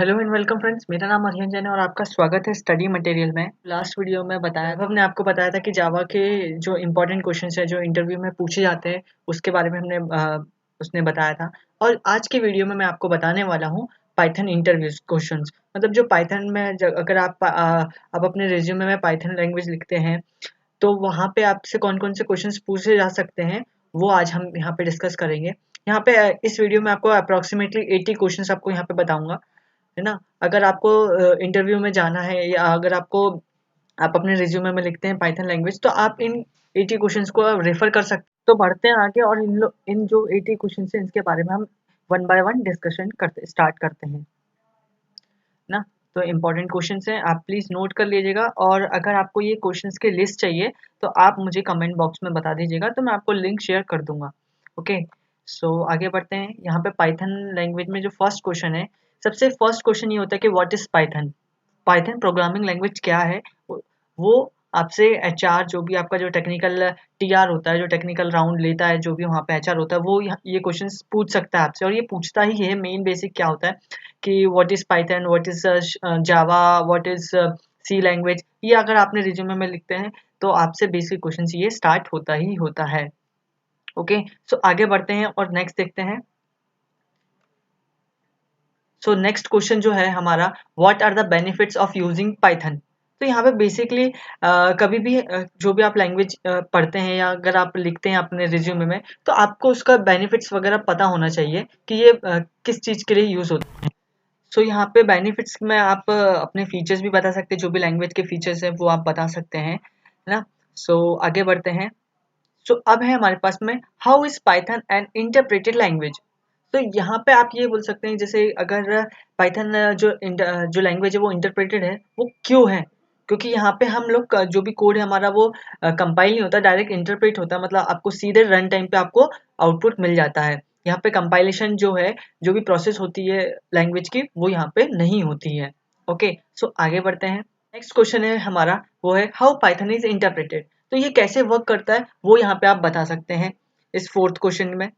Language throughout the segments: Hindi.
हेलो एंड वेलकम फ्रेंड्स, मेरा नाम अरियन जैन है और आपका स्वागत है स्टडी मटेरियल में। लास्ट वीडियो में बताया था, हमने आपको बताया था कि जावा के जो इंपॉर्टेंट क्वेश्चंस है जो इंटरव्यू में पूछे जाते हैं उसके बारे में हमने उसने बताया था। और आज के वीडियो में मैं आपको बताने वाला हूँ पाइथन इंटरव्यूज क्वेश्चंस। मतलब जो पाइथन में अगर आप अपने रिज्यूमे में पाइथन लैंग्वेज लिखते हैं तो वहाँ पे आपसे कौन कौन से क्वेश्चंस पूछे जा सकते हैं वो आज हम यहाँ पे डिस्कस करेंगे। यहाँ पे इस वीडियो में आपको अप्रोक्सीमेटली 80 क्वेश्चंस आपको यहाँ पे बताऊंगा, है ना। अगर आपको इंटरव्यू में जाना है या अगर आप अपने रिज्यूमे में लिखते हैं पाइथन लैंग्वेज तो आप इन 80 क्वेश्चंस को रेफर कर सकते हैं। तो बढ़ते हैं आगे और इन जो 80 क्वेश्चन है इनके बारे में हम वन बाय वन डिस्कशन करते स्टार्ट करते हैं ना। तो इम्पोर्टेंट क्वेश्चंस हैं, आप प्लीज़ नोट कर लीजिएगा। और अगर आपको ये क्वेश्चंस की लिस्ट चाहिए तो आप मुझे कमेंट बॉक्स में बता दीजिएगा, तो मैं आपको लिंक शेयर कर दूंगा। ओके, सो आगे बढ़ते हैं। यहाँ पे पाइथन लैंग्वेज में जो फर्स्ट क्वेश्चन है, सबसे फर्स्ट क्वेश्चन ये होता है कि what is Python. Python programming language क्या है। वो आपसे एचआर, जो भी आपका जो टेक्निकल टीआर होता है, जो टेक्निकल राउंड लेता है, जो भी वहाँ पे एचआर होता है, वो ये क्वेश्चंस पूछ सकता है आपसे। और ये पूछता ही है। मेन बेसिक क्या होता है कि what is Python, what is Java, what is C language. ये अगर आपने रिज्यूमे में लिखते हैं तो आपसे बेसिक क्वेश्चन ये स्टार्ट होता ही होता है। ओके, सो आगे बढ़ते हैं और नेक्स्ट देखते हैं। सो नेक्स्ट क्वेश्चन जो है हमारा, what are the benefits of using Python. तो यहाँ पे बेसिकली कभी भी जो भी आप लैंग्वेज पढ़ते हैं या अगर आप लिखते हैं अपने रिज्यूमे में, तो आपको उसका बेनिफिट्स वगैरह पता होना चाहिए कि ये किस चीज़ के लिए यूज़ होता है। सो यहाँ पे बेनिफिट्स में आप अपने फीचर्स भी बता सकते हैं, जो भी लैंग्वेज के फीचर्स हैं वो आप बता सकते हैं, है ना। सो आगे बढ़ते हैं। सो अब है हमारे पास में, how is Python an interpreted language. तो यहाँ पे आप ये बोल सकते हैं, जैसे अगर पाइथन जो लैंग्वेज है वो इंटरप्रेटेड है, वो क्यों है। क्योंकि यहाँ पे हम लोग जो भी कोड है हमारा वो कंपाइल नहीं होता, डायरेक्ट इंटरप्रेट होता है। मतलब आपको सीधे रन टाइम पे आपको आउटपुट मिल जाता है। यहाँ पे कंपाइलेशन जो है, जो भी प्रोसेस होती है लैंग्वेज की, वो यहाँ पे नहीं होती है। ओके, सो आगे बढ़ते हैं। नेक्स्ट क्वेश्चन है हमारा, वो है हाउ पाइथन इज इंटरप्रेटेड। तो ये कैसे वर्क करता है वो यहाँ पे आप बता सकते हैं इस फोर्थ क्वेश्चन में।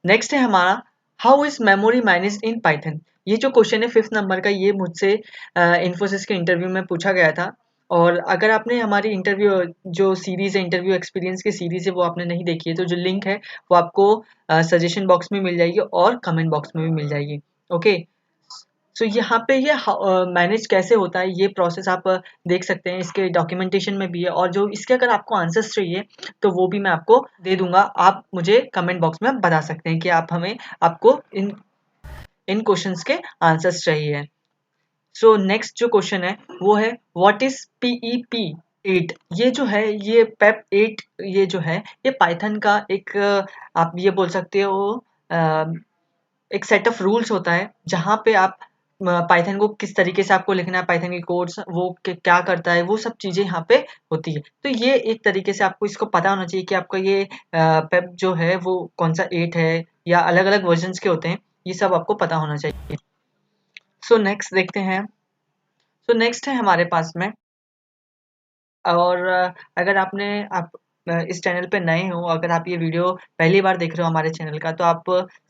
नेक्स्ट है हमारा, how is memory managed in Python. ये जो क्वेश्चन है फिफ्थ नंबर का, ये मुझसे इन्फोसिस के इंटरव्यू में पूछा गया था। और अगर आपने हमारी इंटरव्यू जो सीरीज है, इंटरव्यू एक्सपीरियंस की सीरीज है, वो आपने नहीं देखी है तो जो लिंक है वो आपको सजेशन बॉक्स में मिल जाएगी और कमेंट बॉक्स में भी मिल जाएगी। ओके, सो यहाँ पे ये मैनेज कैसे होता है ये प्रोसेस आप देख सकते हैं, इसके डॉक्यूमेंटेशन में भी है। और जो इसके अगर आपको आंसर्स चाहिए तो वो भी मैं आपको दे दूंगा, आप मुझे कमेंट बॉक्स में बता सकते हैं कि आपको इन इन क्वेश्चंस के आंसर्स चाहिए। सो नेक्स्ट जो क्वेश्चन है वो है, व्हाट इज पीईपी 8। ये जो है, ये पेप 8, ये जो है ये पाइथन का एक आप ये बोल सकते हो एक सेट ऑफ रूल्स होता है, जहाँ पे आप पाइथन को किस तरीके से आपको लिखना है, पाइथन के कोड्स वो क्या करता है, वो सब चीज़ें यहाँ पे होती है। तो ये एक तरीके से आपको इसको पता होना चाहिए कि आपका ये पेप जो है वो कौन सा 8 है या अलग अलग वर्जन्स के होते हैं, ये सब आपको पता होना चाहिए। सो नेक्स्ट देखते हैं। सो नेक्स्ट है हमारे पास में, और अगर आप इस चैनल पे नए हो, अगर आप ये वीडियो पहली बार देख रहे हो हमारे चैनल का, तो आप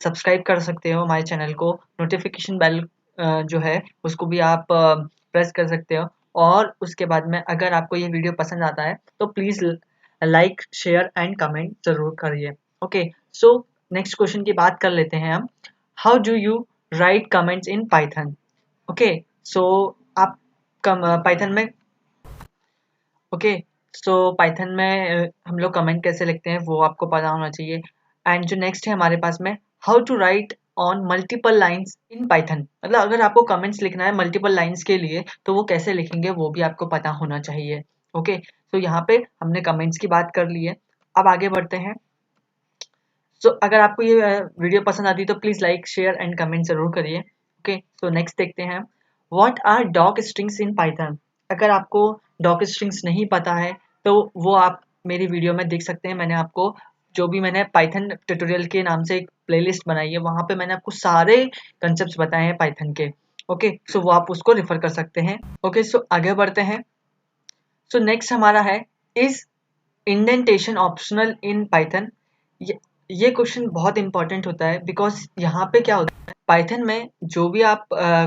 सब्सक्राइब कर सकते हो हमारे चैनल को। नोटिफिकेशन बेल जो है उसको भी आप प्रेस कर सकते हो। और उसके बाद में अगर आपको ये वीडियो पसंद आता है तो please like, share and comment ज़रूर करिए। ओके, सो नेक्स्ट क्वेश्चन की बात कर लेते हैं हम, how do you write comments in Python. Okay, so आप पाइथन में, ओके, सो पाइथन में हम लोग कमेंट कैसे लिखते हैं वो आपको पता होना चाहिए। एंड जो नेक्स्ट है हमारे पास में, how to write on multiple lines in Python. मतलब अगर आपको कमेंट्स लिखना है मल्टीपल लाइंस के लिए तो वो कैसे लिखेंगे वो भी आपको पता होना चाहिए। ओके, तो यहाँ पे हमने कमेंट्स की बात कर ली है। अब आगे बढ़ते हैं। सो अगर आपको ये वीडियो पसंद आती है तो please like, share and comment ज़रूर करिए। ओके, सो नेक्स्ट देखते हैं, what are doc strings in Python. अगर आपको डॉक स्ट्रिंग्स नहीं पता है तो वो आप मेरी वीडियो में देख सकते हैं। मैंने आपको जो भी मैंने पाइथन ट्यूटोरियल के नाम से एक प्लेलिस्ट बनाई है, वहाँ पे मैंने आपको सारे कंसेप्ट बताए हैं पाइथन के। ओके, सो वो आप उसको रेफर कर सकते हैं। ओके, सो आगे बढ़ते हैं। सो नेक्स्ट हमारा है, is indentation optional in Python. ये क्वेश्चन बहुत इंपॉर्टेंट होता है, बिकॉज यहाँ पे क्या होता है, पाइथन में जो भी आप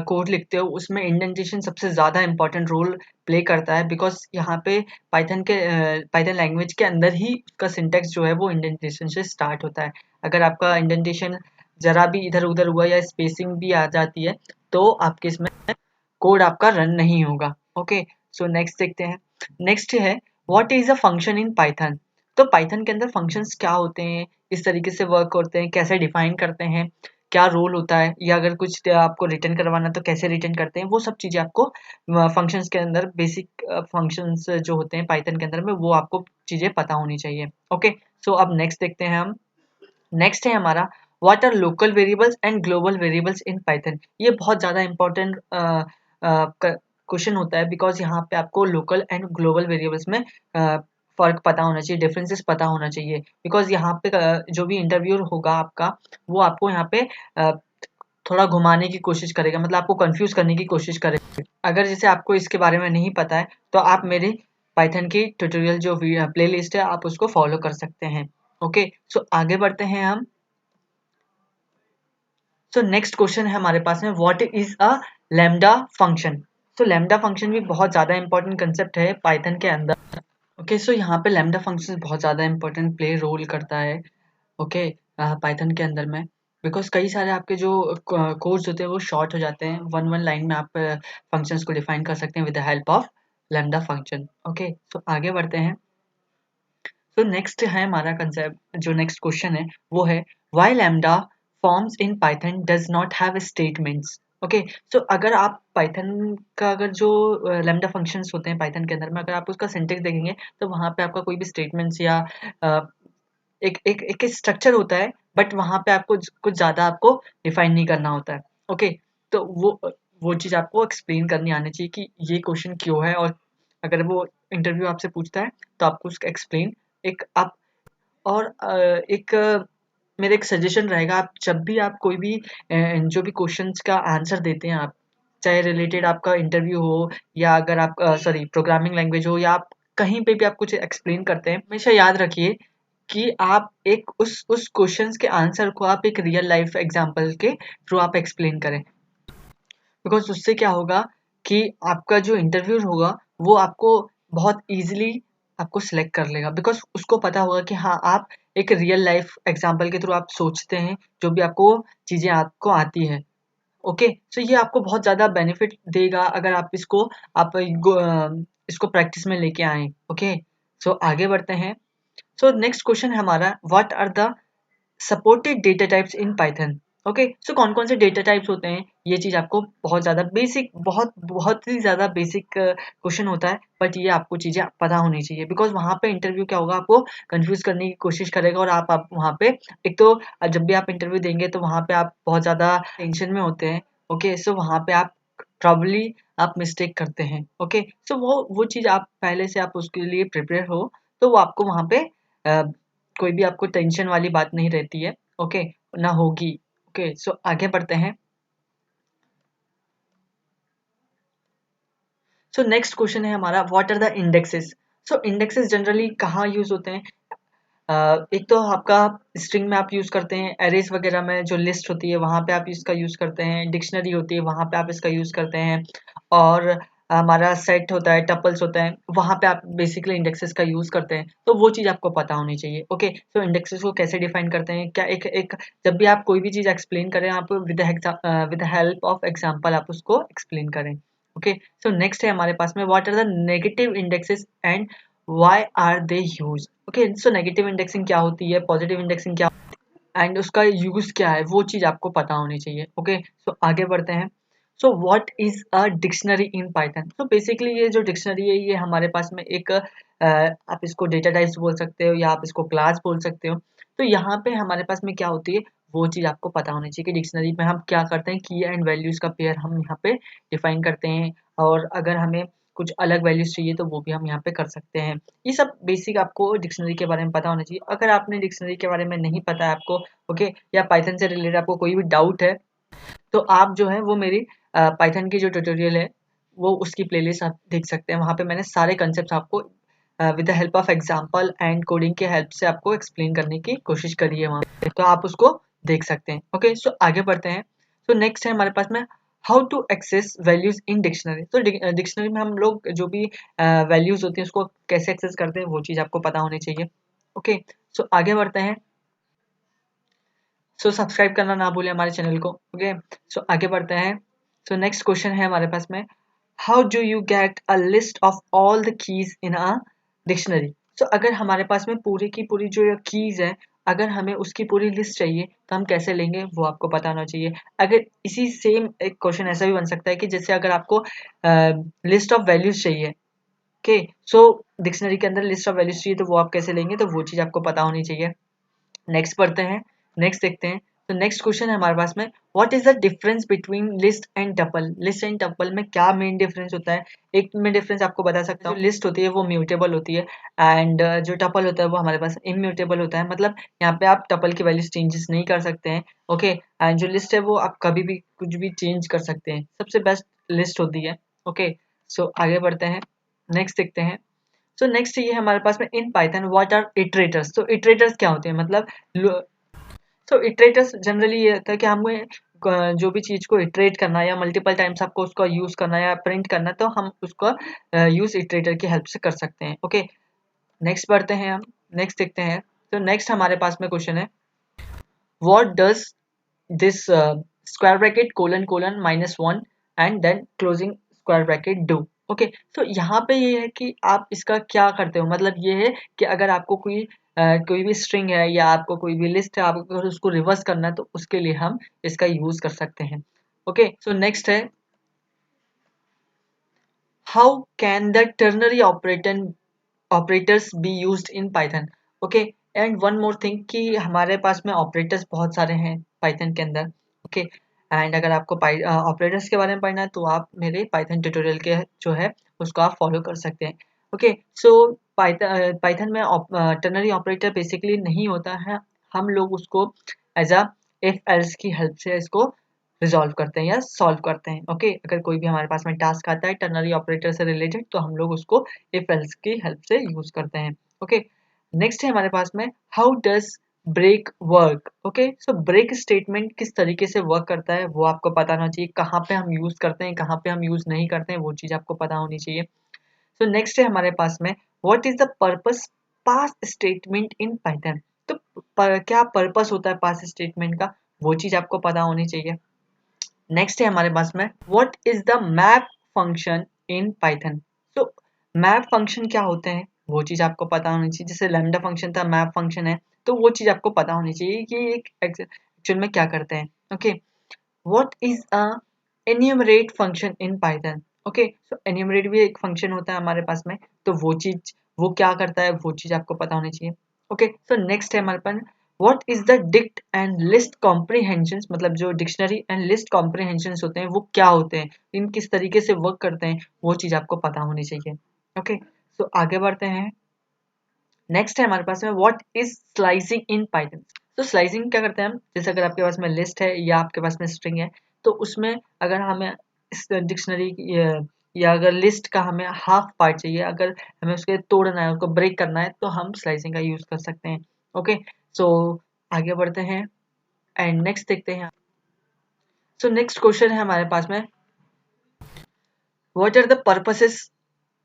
कोड लिखते हो उसमें इंडेंटेशन सबसे ज़्यादा इंपॉर्टेंट रोल प्ले करता है, बिकॉज यहाँ पे पाइथन लैंग्वेज के अंदर ही उसका सिंटेक्स जो है वो इंडेंटेशन से स्टार्ट होता है। अगर आपका इंडेंटेशन ज़रा भी इधर उधर हुआ या स्पेसिंग भी आ जाती है तो आपके इसमें कोड आपका रन नहीं होगा। ओके, सो नेक्स्ट देखते हैं। नेक्स्ट है what is a function in Python. तो पाइथन के अंदर फंक्शंस क्या होते हैं, इस तरीके से वर्क करते हैं, कैसे डिफाइन करते हैं, क्या रोल होता है, या अगर कुछ आपको रिटर्न करवाना तो कैसे रिटर्न करते हैं, वो सब चीज़ें आपको फंक्शंस के अंदर, बेसिक फंक्शंस जो होते हैं पाइथन के अंदर में, वो आपको चीज़ें पता होनी चाहिए। ओके, सो अब नेक्स्ट देखते हैं हम। नेक्स्ट है हमारा what are local variables and global variables in Python. ये बहुत ज़्यादा इंपॉर्टेंट क्वेश्चन होता है, बिकॉज यहाँ पे आपको लोकल एंड ग्लोबल वेरिएबल्स में फ़र्क पता होना चाहिए, डिफरेंसेस पता होना चाहिए, बिकॉज यहाँ पे जो भी इंटरव्यूअर होगा आपका, वो आपको यहाँ पे थोड़ा घुमाने की कोशिश करेगा, मतलब आपको कंफ्यूज करने की कोशिश करेगा। अगर जैसे आपको इसके बारे में नहीं पता है तो आप मेरी पाइथन की ट्यूटोरियल जो प्ले लिस्ट है आप उसको फॉलो कर सकते हैं। ओके, सो आगे बढ़ते हैं हम। सो नेक्स्ट क्वेश्चन है हमारे पास में what is a lambda function. So lambda function भी बहुत ज़्यादा इंपॉर्टेंट कंसेप्ट है पाइथन के अंदर। ओके, सो यहाँ पे लैम्डा फंक्शन बहुत ज़्यादा इंपॉर्टेंट प्ले रोल करता है। ओके, पाइथन के अंदर में, बिकॉज कई सारे आपके जो कोड्स होते हैं वो शॉर्ट हो जाते हैं, वन वन लाइन में आप फंक्शंस को डिफाइन कर सकते हैं with the help of lambda function. Okay, so आगे बढ़ते हैं। तो नेक्स्ट है हमारा कंसेप्ट, जो नेक्स्ट क्वेश्चन है वो है why lambda forms in Python does not have statements. Okay, so अगर आप पाइथन का, अगर जो लैम्डा फंक्शंस होते हैं पाइथन के अंदर में, अगर आप उसका सिंटेक्स देखेंगे तो वहाँ पे आपका कोई भी स्टेटमेंट्स या अ, एक स्ट्रक्चर होता है, बट वहाँ पे आपको कुछ ज़्यादा आपको डिफाइन नहीं करना होता है। ओके, तो वो चीज़ आपको एक्सप्लेन करनी आनी चाहिए कि ये क्वेश्चन क्यों है, और अगर वो इंटरव्यू आपसे पूछता है तो आपको उसका एक्सप्लेन एक आप, और मेरा एक सजेशन रहेगा, आप जब भी आप कोई भी जो भी क्वेश्चंस का आंसर देते हैं आप, चाहे रिलेटेड आपका इंटरव्यू हो या अगर आप सॉरी प्रोग्रामिंग लैंग्वेज हो, या आप कहीं पे भी आप कुछ एक्सप्लेन करते हैं, हमेशा याद रखिए कि आप एक उस क्वेश्चंस के आंसर को आप एक रियल लाइफ एग्जांपल के थ्रू आप एक्सप्लेन करें, बिकॉज उससे क्या होगा कि आपका जो इंटरव्यू होगा वो आपको बहुत इजीली आपको सिलेक्ट कर लेगा, बिकॉज उसको पता होगा कि हाँ आप एक रियल लाइफ एग्जांपल के थ्रू आप सोचते हैं, जो भी आपको चीज़ें आपको आती है। ओके, सो ये आपको बहुत ज़्यादा बेनिफिट देगा अगर आप इसको प्रैक्टिस में लेके आए। ओके, सो आगे बढ़ते हैं। सो नेक्स्ट क्वेश्चन है हमारा what are the supported data types in Python. Okay, so कौन कौन से डेटा टाइप्स होते हैं, ये चीज़ आपको बहुत ज़्यादा बेसिक, बहुत बहुत ही ज़्यादा बेसिक क्वेश्चन होता है, बट ये आपको चीज़ें पता होनी चाहिए, बिकॉज वहाँ पे इंटरव्यू क्या होगा, आपको कंफ्यूज करने की कोशिश करेगा, और आप वहाँ पे एक तो जब भी आप इंटरव्यू देंगे तो वहाँ पे आप बहुत ज़्यादा टेंशन में होते हैं। ओके, सो वहाँ पे आप प्रॉब्ली आप मिस्टेक करते हैं। ओके, सो वो चीज़ आप पहले से आप उसके लिए प्रिपेयर हो, तो वो आपको वहाँ पे कोई भी आपको टेंशन वाली बात नहीं रहती है। ओके, ना होगी। ओके, सो आगे बढ़ते हैं। सो नेक्स्ट क्वेश्चन है हमारा what are the indexes. So indexes generally कहाँ यूज होते हैं, एक तो आपका स्ट्रिंग में आप यूज़ करते हैं, एरेज वगैरह में जो लिस्ट होती है वहाँ पे आप इसका यूज़ करते हैं, डिक्शनरी होती है वहाँ पे आप इसका यूज़ करते हैं, और हमारा सेट होता है, टपल्स होता है, वहाँ पे आप बेसिकली इंडेक्सेस का यूज़ करते हैं, तो वो चीज़ आपको पता होनी चाहिए। ओके, तो इंडेक्सेस को कैसे डिफाइन करते हैं, क्या एक एक जब भी आप कोई भी चीज़ एक्सप्लेन करें, आप विद हेल्प ऑफ एग्जाम्पल आप उसको एक्सप्लेन करें। ओके, सो नेक्स्ट है हमारे पास में what are the negative indexes and why are they use. Okay, so negative indexing क्या होती है, पॉजिटिव इंडेक्सिंग क्या, एंड उसका यूज क्या है, वो चीज आपको पता होनी चाहिए। ओके, सो आगे बढ़ते हैं। So what is a dictionary in Python. So basically ये जो डिक्शनरी है ये हमारे पास में एक आप इसको डेटा टाइप्स बोल सकते हो या आप इसको क्लास बोल सकते हो। तो यहाँ पे हमारे पास में क्या होती है, वो चीज़ आपको पता होनी चाहिए कि डिक्शनरी में हम क्या करते हैं, की एंड वैल्यूज़ का पेयर हम यहाँ पे डिफाइन करते हैं, और अगर हमें कुछ अलग वैल्यूज चाहिए तो वो भी हम यहाँ पे कर सकते हैं। ये सब बेसिक आपको डिक्शनरी के बारे में पता होना चाहिए। अगर आपने डिक्शनरी के बारे में नहीं पता है आपको, ओके, या पाइथन से रिलेटेड आपको कोई भी डाउट है, तो आप जो है वो मेरी पाइथन की जो ट्यूटोरियल है वो उसकी प्लेलिस्ट आप देख सकते हैं। वहाँ पे मैंने सारे कंसेप्ट आपको with the help of example and coding के हेल्प से आपको एक्सप्लेन करने की कोशिश करी है वहाँ पे, तो आप उसको देख सकते हैं। ओके, सो आगे बढ़ते हैं। सो नेक्स्ट है हमारे पास में how to access values in dictionary. तो डिक्शनरी में हम लोग जो भी वैल्यूज होती हैं उसको कैसे एक्सेस करते हैं वो चीज़ आपको पता होनी चाहिए। ओके, सो आगे बढ़ते हैं। सो सब्सक्राइब करना ना भूलें हमारे चैनल को। ओके, सो आगे बढ़ते हैं। सो नेक्स्ट क्वेश्चन है हमारे पास में how do you get a list of all the keys in a dictionary. So अगर हमारे पास में पूरी की पूरी जो कीज है, अगर हमें उसकी पूरी लिस्ट चाहिए तो हम कैसे लेंगे वो आपको पता होना चाहिए। अगर इसी सेम एक क्वेश्चन ऐसा भी बन सकता है कि जैसे अगर आपको लिस्ट ऑफ वैल्यूज चाहिए, ओके, सो डिक्शनरी के अंदर लिस्ट ऑफ वैल्यूज चाहिए तो वो आप कैसे लेंगे, तो वो चीज़ आपको पता होनी चाहिए। नेक्स्ट पढ़ते हैं, नेक्स्ट देखते हैं। तो नेक्स्ट क्वेश्चन है हमारे पास में what is the difference between list and tuple. List and tuple में क्या मेन डिफरेंस होता है। एक में डिफरेंस आपको बता सकता हूँ, लिस्ट होती है वो म्यूटेबल होती है एंड जो टपल होता है वो हमारे पास इम्यूटेबल होता है। मतलब यहाँ पे आप टपल की वैल्यूज चेंजेस नहीं कर सकते हैं। ओके, एंड जो लिस्ट है वो आप कभी भी कुछ भी चेंज कर सकते हैं, सबसे बेस्ट लिस्ट होती है। ओके, सो आगे बढ़ते हैं, नेक्स्ट देखते हैं। सो नेक्स्ट ये हमारे पास में इन पाइथन व्हाट आर इटरेटर्स। तो इटरेटर्स क्या होते हैं, मतलब तो इटरेटर्स जनरली ये होता है कि हमें जो भी चीज़ को इटरेट करना है या मल्टीपल टाइम्स आपको उसका यूज़ करना है या प्रिंट करना है तो हम उसका यूज़ इटरेटर की हेल्प से कर सकते हैं। ओके, नेक्स्ट बढ़ते हैं हम, नेक्स्ट देखते हैं। तो नेक्स्ट हमारे पास में क्वेश्चन है what does this square bracket colon colon -1 and then closing square bracket do. Okay, तो यहाँ पे ये है कि आप इसका क्या करते हो, मतलब ये है कि अगर आपको कोई भी स्ट्रिंग है या आपको कोई भी लिस्ट है, आपको अगर उसको रिवर्स करना है तो उसके लिए हम इसका यूज कर सकते हैं। ओके, सो नेक्स्ट है how can the ternary operators be used in Python. Okay, and one more thing कि हमारे पास में ऑपरेटर्स बहुत सारे हैं पाइथन के अंदर। ओके, एंड अगर आपको ऑपरेटर्स के बारे में पढ़ना है तो आप मेरे पाइथन ट्यूटोरियल के जो है उसको आप फॉलो कर सकते हैं। ओके, सो पाइथन में टर्नरी ऑपरेटर बेसिकली नहीं होता है, हम लोग उसको एज अ इफ एल्स की हेल्प से इसको रिजॉल्व करते हैं या सॉल्व करते हैं। ओके, अगर कोई भी हमारे पास में टास्क आता है टर्नरी ऑपरेटर से रिलेटेड तो हम लोग उसको इफ एल्स की हेल्प से यूज करते हैं। ओके, नेक्स्ट है हमारे पास में how does break work. Okay, so break statement किस तरीके से वर्क करता है वो आपको पता होना चाहिए, कहाँ पे हम यूज करते हैं कहाँ पे हम यूज नहीं करते हैं वो चीज आपको पता होनी चाहिए। सो नेक्स्ट है हमारे पास में what is the purpose pass statement in Python. तो क्या पर्पस होता है पास स्टेटमेंट का वो चीज आपको पता होनी चाहिए। नेक्स्ट है हमारे पास में what is the map function in Python. तो मैप फंक्शन क्या होते हैं वो चीज आपको पता होनी चाहिए, जैसे लैम्डा फंक्शन था मैप फंक्शन है, तो वो चीज आपको पता होनी चाहिए कि एक एक्चुअल में क्या करते हैं। Okay, what is a enumerate function in Python. Okay, so enumerate भी एक फंक्शन होता है हमारे पास में, तो वो क्या करता है वो चीज आपको पता होनी चाहिए। ओके, सो नेक्स्ट है हमारे पास what is the dict and list comprehensions. मतलब जो डिक्शनरी एंड लिस्ट कॉम्प्रीहेंशंस होते हैं वो क्या होते हैं, इन किस तरीके से वर्क करते हैं वो चीज आपको पता होनी चाहिए। ओके, सो आगे बढ़ते हैं। नेक्स्ट है हमारे पास में what is slicing in Python. तो स्लाइसिंग क्या करते हैं हम, जैसे अगर आपके पास में लिस्ट है या आपके पास में स्ट्रिंग है तो उसमें अगर हमें इस डिक्शनरी या अगर लिस्ट का हमें हाफ पार्ट चाहिए, अगर हमें उसके तोड़ना है उसको ब्रेक करना है तो हम स्लाइसिंग का यूज कर सकते हैं। ओके, सो आगे बढ़ते हैं एंड नेक्स्ट देखते हैं। सो नेक्स्ट क्वेश्चन है हमारे पास में what are the purposes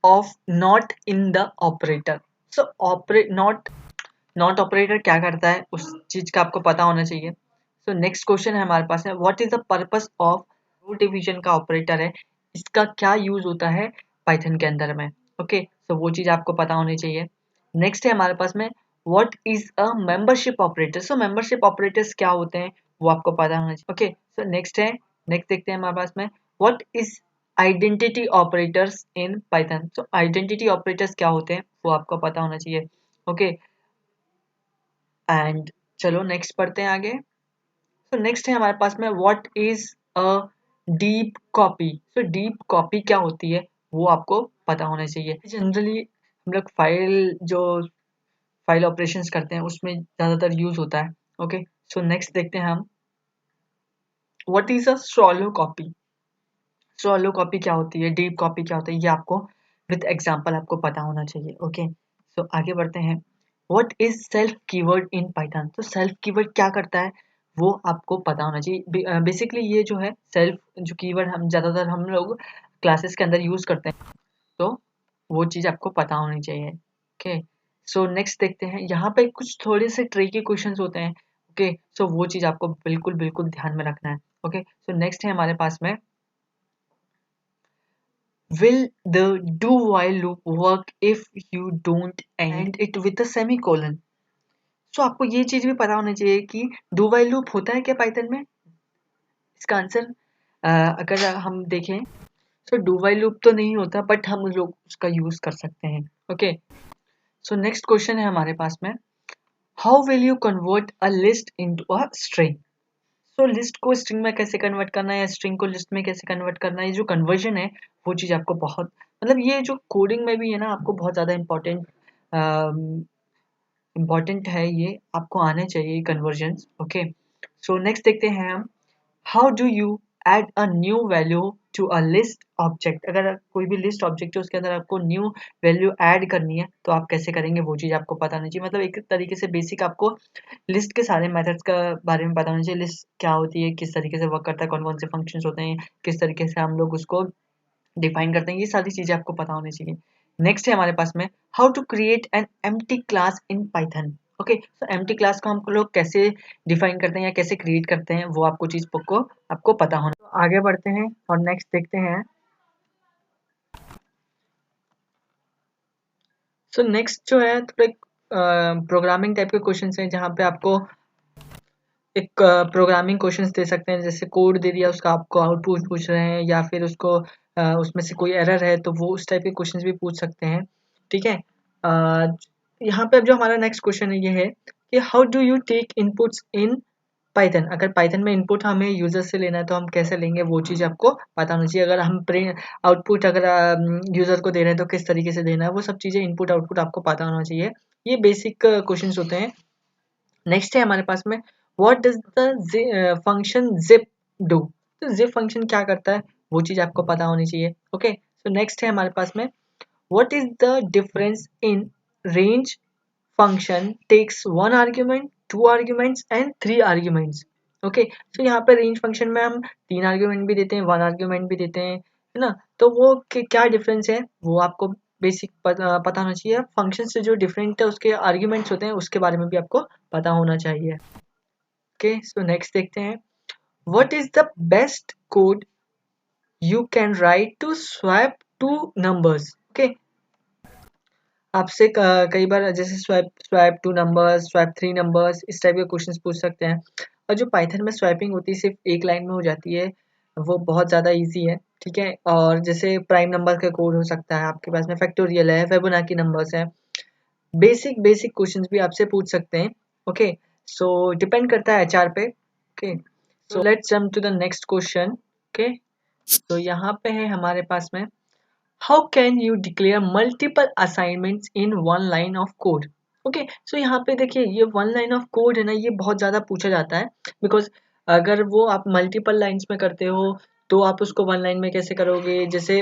of not in the operator. So operate not operator क्या करता है उस चीज का आपको पता होना चाहिए। सो नेक्स्ट क्वेश्चन है हमारे पास है what is the purpose of row division का ऑपरेटर है, इसका क्या यूज होता है पाइथन के अंदर में। ओके, सो वो चीज आपको पता होनी चाहिए। नेक्स्ट है हमारे पास में what is a membership operator. So membership operators क्या होते हैं वो आपको पता होना चाहिए। ओके, सो नेक्स्ट देखते हैं हमारे पास में what is identity operators in Python. So identity operators क्या होते हैं वो आपको पता होना चाहिए। ओके, एंड चलो नेक्स्ट पढ़ते हैं आगे। तो नेक्स्ट है हमारे पास में what is a deep copy. तो डीप कॉपी क्या होती है वो आपको पता होना चाहिए। जनरली हम लोग फाइल ऑपरेशंस करते हैं उसमें ज़्यादातर यूज होता है। ओके, सो नेक्स्ट देखते हैं हम what is a swallow copy. swallow copy क्या होती है, डीप कॉपी क्या होता है, ये आपको विद एग्जांपल आपको पता होना चाहिए। ओके, सो आगे बढ़ते हैं। What is self keyword in Python. तो सेल्फ कीवर्ड क्या करता है वो आपको पता होना चाहिए। बेसिकली ये जो है सेल्फ जो कीवर्ड हम ज़्यादातर हम लोग क्लासेस के अंदर यूज़ करते हैं, तो वो चीज़ आपको पता होनी चाहिए। ओके, सो नेक्स्ट देखते हैं, यहाँ पे कुछ थोड़े से ट्रिकी क्वेश्चंस होते हैं। ओके, सो वो चीज़ आपको बिल्कुल बिल्कुल ध्यान में रखना है। ओके, सो नेक्स्ट है हमारे पास में, will the do while loop work if you don't end it with a semicolon? सो आपको ये चीज़ भी पता होनी चाहिए कि डू वाइल लूप होता है क्या पाइथन में। इसका आंसर अगर हम देखें तो डू वाइल लूप तो नहीं होता, बट हम लोग उसका यूज कर सकते हैं। ओके, सो नेक्स्ट क्वेश्चन है हमारे पास में, how will you convert a list into a string. So list को स्ट्रिंग में कैसे कन्वर्ट करना है या स्ट्रिंग को लिस्ट में कैसे कन्वर्ट करना है, ये जो कन्वर्जन है वो चीज़ आपको बहुत, मतलब ये जो कोडिंग में भी है ना, आपको बहुत ज़्यादा इम्पॉर्टेंट है, ये आपको आने चाहिए कन्वर्जन। ओके, सो नेक्स्ट देखते हैं हम, how do you add a new value to a list object. अगर कोई भी लिस्ट ऑब्जेक्ट है उसके अंदर आपको न्यू वैल्यू ऐड करनी है तो आप कैसे करेंगे, वो चीज़ आपको पता नहीं चाहिए। मतलब एक तरीके से बेसिक आपको लिस्ट के सारे मेथड्स का बारे में पता होना चाहिए। लिस्ट क्या होती है, किस तरीके से वर्क करता है, कौन कौन से फंक्शंस होते हैं, किस तरीके से हम लोग उसको डिफाइन करते हैं, ये सारी चीज़ें आपको पता होनी चाहिए। नेक्स्ट है हमारे पास में, how to create an empty class in Python. Okay, तो एम्प्टी क्लास को हम लोग कैसे डिफाइन करते हैं या कैसे क्रिएट करते हैं, वो आपको चीज़ को आपको पता होना। तो आगे बढ़ते हैं और नेक्स्ट देखते हैं। सो नेक्स्ट जो है थोड़े प्रोग्रामिंग टाइप के क्वेश्चंस हैं, जहाँ पे आपको एक प्रोग्रामिंग क्वेश्चंस दे सकते हैं, जैसे कोड दे दिया उसका आपको आउटपुट पूछ रहे हैं, या फिर उसको उसमें से कोई एरर है तो वो उस टाइप के क्वेश्चंस भी पूछ सकते हैं। ठीक है, यहाँ पे अब जो हमारा नेक्स्ट क्वेश्चन है ये है कि how do you take inputs in Python. अगर पाइथन में इनपुट हमें यूजर से लेना है तो हम कैसे लेंगे, वो चीज़ आपको पता होनी चाहिए। अगर हम प्रिंट आउटपुट अगर यूजर को दे रहे हैं तो किस तरीके से देना है, वो सब चीज़ें इनपुट आउटपुट आपको पता होना चाहिए। ये बेसिक क्वेश्चंस होते हैं। नेक्स्ट है हमारे पास में, what does the function zip do. तो जिप फंक्शन क्या करता है, वो चीज़ आपको पता होनी चाहिए। ओके, सो नेक्स्ट है हमारे पास में, what is the difference in range function takes one argument, two arguments and three arguments. Okay, तो यहाँ पे रेंज फंक्शन में हम तीन आर्ग्यूमेंट भी देते हैं, वन आर्ग्यूमेंट भी देते हैं, है ना। तो वो क्या डिफरेंस है वो आपको बेसिक पता होना चाहिए। फंक्शन से जो डिफरेंट है उसके आर्ग्यूमेंट्स होते हैं उसके बारे में भी आपको पता होना चाहिए। ओके, सो नेक्स्ट देखते हैं, what is the best code you can write to swap two numbers. Okay, आपसे कई बार जैसे swap swap two numbers, swap three numbers, इस टाइप के क्वेश्चंस पूछ सकते हैं। और जो पाइथन में स्वैपिंग होती है सिर्फ एक लाइन में हो जाती है, वो बहुत ज़्यादा इजी है। ठीक है, और जैसे प्राइम नंबर का कोड हो सकता है आपके पास में, फैक्टोरियल है, फिबोनाची नंबर्स है, बेसिक बेसिक क्वेश्चंस भी आपसे पूछ सकते हैं। ओके, सो डिपेंड करता है एचआर पे। Okay, so let's jump to the next question. Okay, तो यहाँ पे है हमारे पास में, how can you declare multiple assignments in one line of code. Okay, so यहाँ पे देखिए ये वन लाइन ऑफ कोड है ना, ये बहुत ज़्यादा पूछा जाता है, बिकॉज अगर वो आप मल्टीपल लाइन्स में करते हो तो आप उसको वन लाइन में कैसे करोगे। जैसे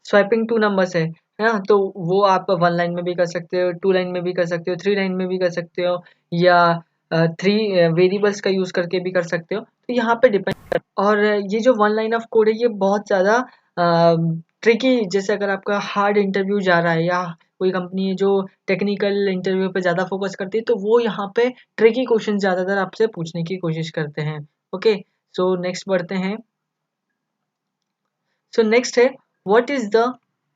स्वाइपिंग टू नंबर्स है ना, तो वो आप वन लाइन में भी कर सकते हो, टू लाइन में भी कर सकते हो, थ्री लाइन में भी कर सकते हो, या थ्री वेरिएबल्स का यूज़ करके भी कर सकते हो। तो यहाँ पे डिपेंड। और ये जो वन लाइन ऑफ कोड है ये बहुत ज़्यादा ट्रिकी, जैसे अगर आपका हार्ड इंटरव्यू जा रहा है या कोई कंपनी है जो टेक्निकल इंटरव्यू पे ज़्यादा फोकस करती है, तो वो यहाँ पे ट्रिकी क्वेश्चन ज़्यादातर आपसे पूछने की कोशिश करते हैं। ओके, सो नेक्स्ट बढ़ते हैं। सो नेक्स्ट है, what is the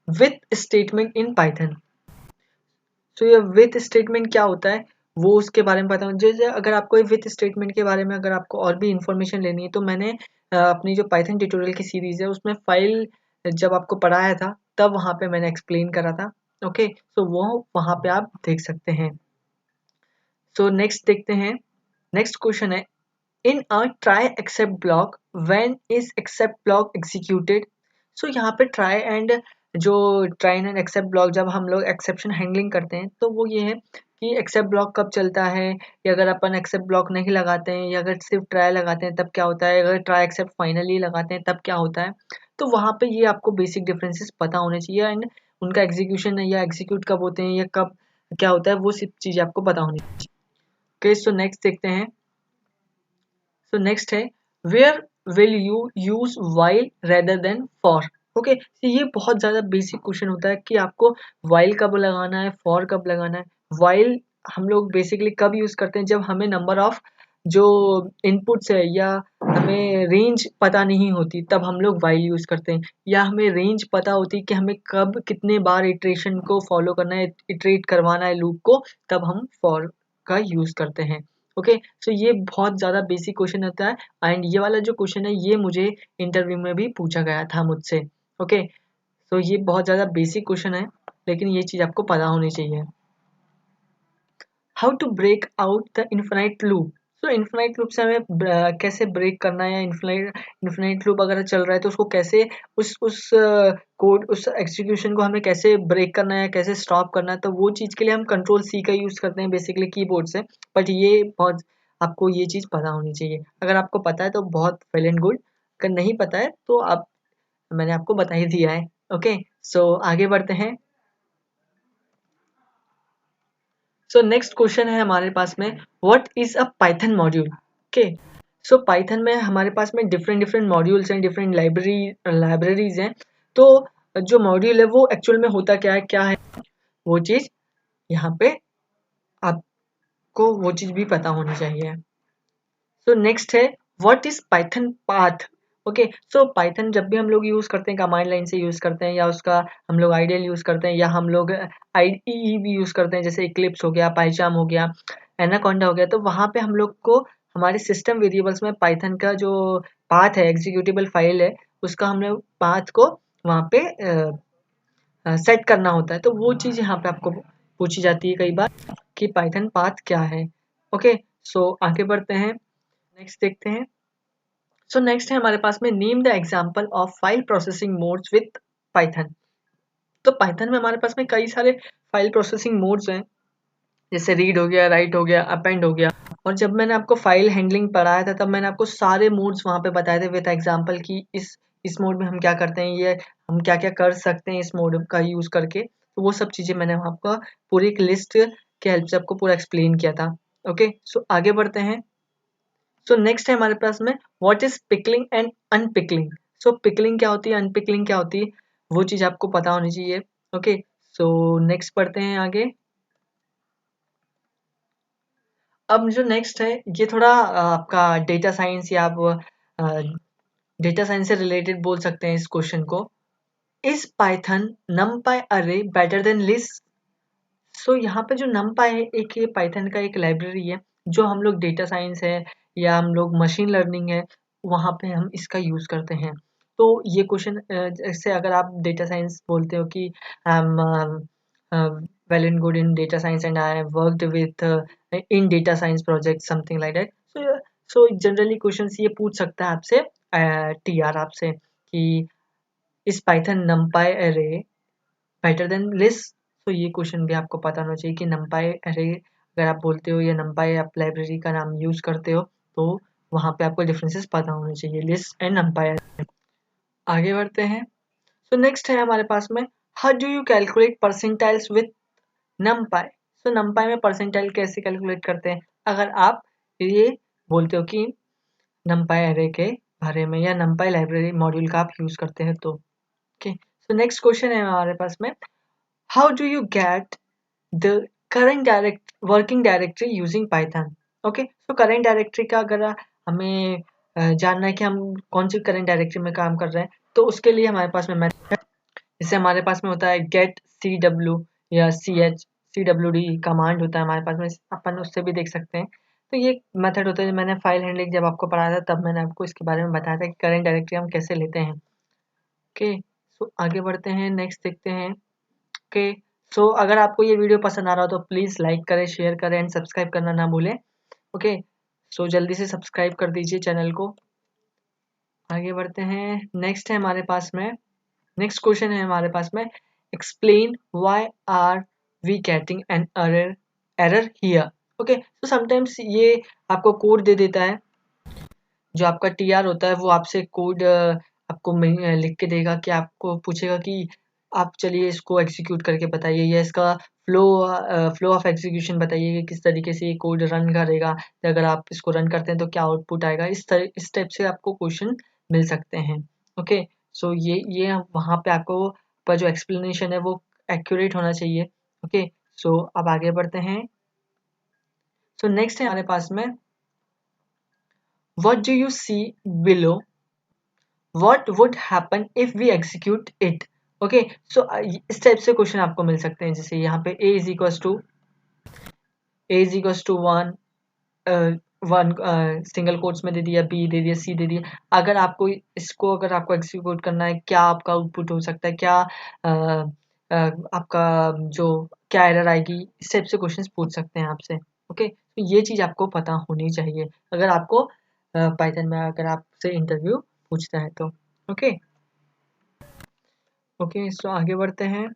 with statement in Python. So ये विथ स्टेटमेंट क्या होता है वो उसके बारे में बताऊँ। जैसे अगर आपको विथ स्टेटमेंट के बारे में अगर आपको और भी इंफॉर्मेशन लेनी है तो मैंने अपनी जो पाइथन ट्यूटोरियल की सीरीज है उसमें फाइल जब आपको पढ़ाया था तब वहाँ पे मैंने एक्सप्लेन करा था। ओके, सो वो वहाँ पे आप देख सकते हैं। सो नेक्स्ट देखते हैं, नेक्स्ट क्वेश्चन है, in a try except block when is except block executed. So यहाँ पे ट्राई एंड जो ट्राई एंड एक्सेप्ट ब्लॉक जब हम लोग एक्सेप्शन हैंडलिंग करते हैं तो वो ये है कि एक्सेप्ट ब्लॉक कब चलता है, या अगर अपन एक्सेप्ट ब्लॉक नहीं लगाते हैं या अगर सिर्फ ट्राई लगाते हैं तब क्या होता है, अगर ट्राई एक्सेप्ट फाइनली लगाते हैं तब क्या होता है। तो वहाँ पे ये आपको बेसिक डिफरेंसेस पता होने चाहिए, एंड उनका एग्जीक्यूशन या एग्जीक्यूट कब होते हैं या कब क्या होता है वो सब चीज़ें आपको पता होनी चाहिए। ओके, सो नेक्स्ट देखते हैं, सो नेक्स्ट है where will you use while rather than for. Okay, ये बहुत ज़्यादा बेसिक क्वेश्चन होता है कि आपको वाइल कब लगाना है, फॉर कब लगाना है। वाइल हम लोग बेसिकली कब यूज़ करते हैं, जब हमें नंबर ऑफ जो इनपुट्स है या हमें रेंज पता नहीं होती, तब हम लोग वाइल यूज़ करते हैं। या हमें रेंज पता होती कि हमें कब कितने बार इटरेशन को फॉलो करना है, इटरेट करवाना है लूप को, तब हम फॉर का यूज़ करते हैं। ओके, सो ये बहुत ज़्यादा बेसिक क्वेश्चन होता है एंड ये वाला जो क्वेश्चन है ये मुझे इंटरव्यू में भी पूछा गया था मुझसे। ओके, सो ये बहुत ज़्यादा बेसिक क्वेश्चन है, लेकिन ये चीज़ आपको पता होनी चाहिए। How to break out the infinite loop. So infinite loop से हमें कैसे ब्रेक करना है, या इन्फिनाइट लूप अगर चल रहा है तो उसको कैसे उस कोड उस एग्जीक्यूशन को हमें कैसे ब्रेक करना है, कैसे स्टॉप करना है, तो वो चीज़ के लिए हम कंट्रोल सी का यूज़ करते हैं बेसिकली कीबोर्ड से। बट ये बहुत आपको ये चीज़ पता होनी चाहिए। अगर आपको पता है तो बहुत वेल एंड गुड, अगर नहीं पता है तो आप मैंने आपको बता ही दिया है। ओके, सो आगे बढ़ते हैं। सो नेक्स्ट क्वेश्चन है हमारे पास में what is a Python module. Okay, so Python में हमारे पास में डिफरेंट डिफरेंट मॉड्यूल्स हैं, डिफरेंट लाइब्रेरीज हैं। तो जो मॉड्यूल है वो एक्चुअल में होता क्या है वो चीज़ यहाँ पे आपको वो चीज़ भी पता होनी चाहिए। सो नेक्स्ट है what is Python path. Okay, so Python जब भी हम लोग यूज़ करते हैं कमांड लाइन से यूज़ करते हैं, या उसका हम लोग आइडियल यूज़ करते हैं, या हम लोग आईडीई भी यूज़ करते हैं, जैसे इक्लिप्स हो गया, पाइचाम हो गया, एनाकोंडा हो गया। तो वहाँ पे हम लोग को हमारे सिस्टम वेरिएबल्स में पाइथन का जो पाथ है, एग्जीक्यूटेबल फाइल है, उसका हमने पाथ को वहाँ पे सेट करना होता है। तो वो चीज़ यहाँ पे आपको पूछी जाती है कई बार कि पाइथन पाथ क्या है। ओके, सो आगे बढ़ते हैं, नेक्स्ट देखते हैं। सो नेक्स्ट है हमारे पास में name the example of file processing modes with Python. तो पाइथन में हमारे पास में कई सारे फाइल प्रोसेसिंग मोड्स हैं, जैसे रीड हो गया, राइट हो गया, अपेंड हो गया। और जब मैंने आपको फाइल हैंडलिंग पढ़ाया था तब मैंने आपको सारे मोड्स वहाँ पे बताए थे विद एग्जांपल कि इस मोड में हम क्या करते हैं, ये हम क्या क्या कर सकते हैं इस मोड का यूज़ करके। तो वो सब चीज़ें मैंने आपको पूरी एक लिस्ट के हेल्प से आपको पूरा एक्सप्लेन किया था। ओके, सो आगे बढ़ते हैं। सो नेक्स्ट है हमारे पास में what is pickling and unpickling. So pickling क्या होती है, अनपिकलिंग क्या होती है, वो चीज़ आपको पता होनी चाहिए। ओके, सो नेक्स्ट पढ़ते हैं आगे। अब जो नेक्स्ट है ये थोड़ा आपका डेटा साइंस, या आप डेटा साइंस से रिलेटेड बोल सकते हैं इस क्वेश्चन को। इज पाइथन numpy अरे बेटर देन लिस्ट। सो यहाँ पे जो numpy है, एक ये पाइथन का एक लाइब्रेरी है जो हम लोग डेटा साइंस है या हम लोग मशीन लर्निंग है वहाँ पे हम इसका यूज़ करते हैं। तो ये क्वेश्चन जैसे अगर आप डेटा साइंस बोलते हो कि I am well and good in data science and I have worked with in data science project something like that. So generally question ये पूछ सकता है आपसे टीआर आपसे कि इस पाइथन numpy अरे बेटर देन लिस्ट। तो ये क्वेश्चन भी आपको पता होना चाहिए कि numpy अरे अगर आप बोलते हो या numpy आप लाइब्रेरी का नाम यूज करते हो तो वहाँ पे आपको डिफरेंसेस पता होने चाहिए लिस्ट एंड numpy। आगे बढ़ते हैं। सो नेक्स्ट है हमारे पास में how do you calculate percentiles with numpy। So numpy में परसेंटाइल कैसे कैलकुलेट करते हैं, अगर आप ये बोलते हो कि numpy अरे के बारे में या numpy लाइब्रेरी मॉड्यूल का आप यूज करते हैं तो। ओके, सो नेक्स्ट क्वेश्चन है हमारे पास में how do you get the current direct working directory using Python. Okay, so current directory का अगर हमें जानना है कि हम कौन सी करंट डायरेक्टरी में काम कर रहे हैं तो उसके लिए हमारे पास में मेथड, जैसे हमारे पास में होता है गेट सी डब्ल्यू या C H C W D command होता है हमारे पास में, अपन उससे भी देख सकते हैं। तो ये मेथड होता है जो मैंने फाइल हैंडलिंग जब आपको पढ़ाया था तब मैंने आपको इसके बारे में बताया था कि करंट डायरेक्टरी हम कैसे लेते हैं। ओके, सो आगे बढ़ते हैं, नेक्स्ट देखते हैं। ओके, सो अगर आपको ये वीडियो पसंद आ रहा हो तो प्लीज़ लाइक करें, शेयर करें एंड सब्सक्राइब करना ना भूलें। ओके, सो जल्दी से सब्सक्राइब कर दीजिए चैनल को। आगे बढ़ते हैं, नेक्स्ट है हमारे पास में नेक्स्ट क्वेश्चन है हमारे पास में explain why are we getting an error here. Okay, so sometimes ये आपको कोड दे देता है, जो आपका टीआर होता है वो आपसे कोड आपको लिख के देगा कि आपको पूछेगा कि आप चलिए इसको एग्जीक्यूट करके बताइए, या इसका फ्लो ऑफ एग्जीक्यूशन बताइए कि किस तरीके से ये कोड रन करेगा, अगर आप इसको रन करते हैं तो क्या आउटपुट आएगा। इस टाइप से आपको क्वेश्चन मिल सकते हैं। ओके, सो ये वहाँ पे आपको पर जो एक्सप्लेनेशन है वो एक्यूरेट होना चाहिए। ओके, सो अब आगे बढ़ते हैं। सो नेक्स्ट है हमारे पास में, what do you see below, what would happen if we execute it। Okay, so इस टाइप से क्वेश्चन आपको मिल सकते हैं, जैसे यहाँ पे a is equals to one, one single quotes में दे दिया, b दे दिया, c दे दिया। अगर आपको इसको अगर आपको एग्जीक्यूट करना है, क्या आपका आउटपुट हो सकता है, क्या आपका जो क्या एरर आएगी, इस टाइप से क्वेश्चंस पूछ सकते हैं आपसे। ओके, तो ये चीज़ आपको पता होनी चाहिए अगर आपको पाइथन में अगर आपसे इंटरव्यू पूछता है तो। ओके ओके, सो आगे बढ़ते हैं।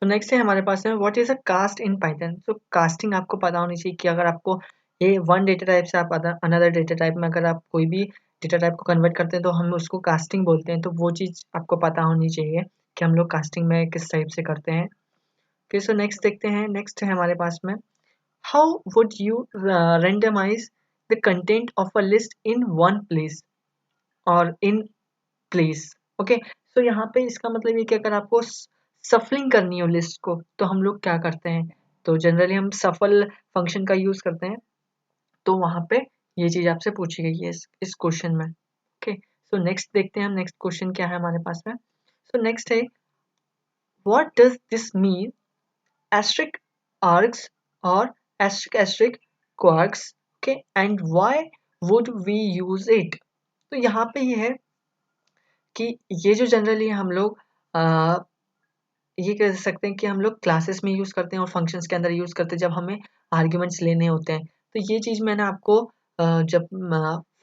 तो नेक्स्ट है हमारे पास है, what is a cast in Python. तो कास्टिंग आपको पता होनी चाहिए कि अगर आपको ये वन डेटा टाइप से आप अनदर डेटा टाइप में अगर आप कोई भी डेटा टाइप को कन्वर्ट करते हैं तो हम उसको कास्टिंग बोलते हैं। तो वो चीज़ आपको पता होनी चाहिए कि हम लोग कास्टिंग में किस टाइप से करते हैं। ओके, सो नेक्स्ट देखते हैं। नेक्स्ट है हमारे पास में, how would you randomise the content of a list in one place और इन प्लेस। ओके, सो यहाँ पे इसका मतलब ये कि अगर आपको सफलिंग करनी हो लिस्ट को तो हम लोग क्या करते हैं, तो जनरली हम सफल फंक्शन का यूज करते हैं। तो वहां पे ये चीज आपसे पूछी गई है इस क्वेश्चन में। ओके, सो नेक्स्ट देखते हैं हम, नेक्स्ट क्वेश्चन क्या है हमारे पास में। सो नेक्स्ट है, what does this mean asterisk arcs or asterisk quarks, okay, and why would we use it। तो यहाँ पे ये है कि ये जो जनरली हम लोग ये कह सकते हैं कि हम लोग क्लासेस में यूज़ करते हैं और फंक्शंस के अंदर यूज़ करते हैं जब हमें आर्ग्यूमेंट्स लेने होते हैं। तो ये चीज़ मैंने आपको जब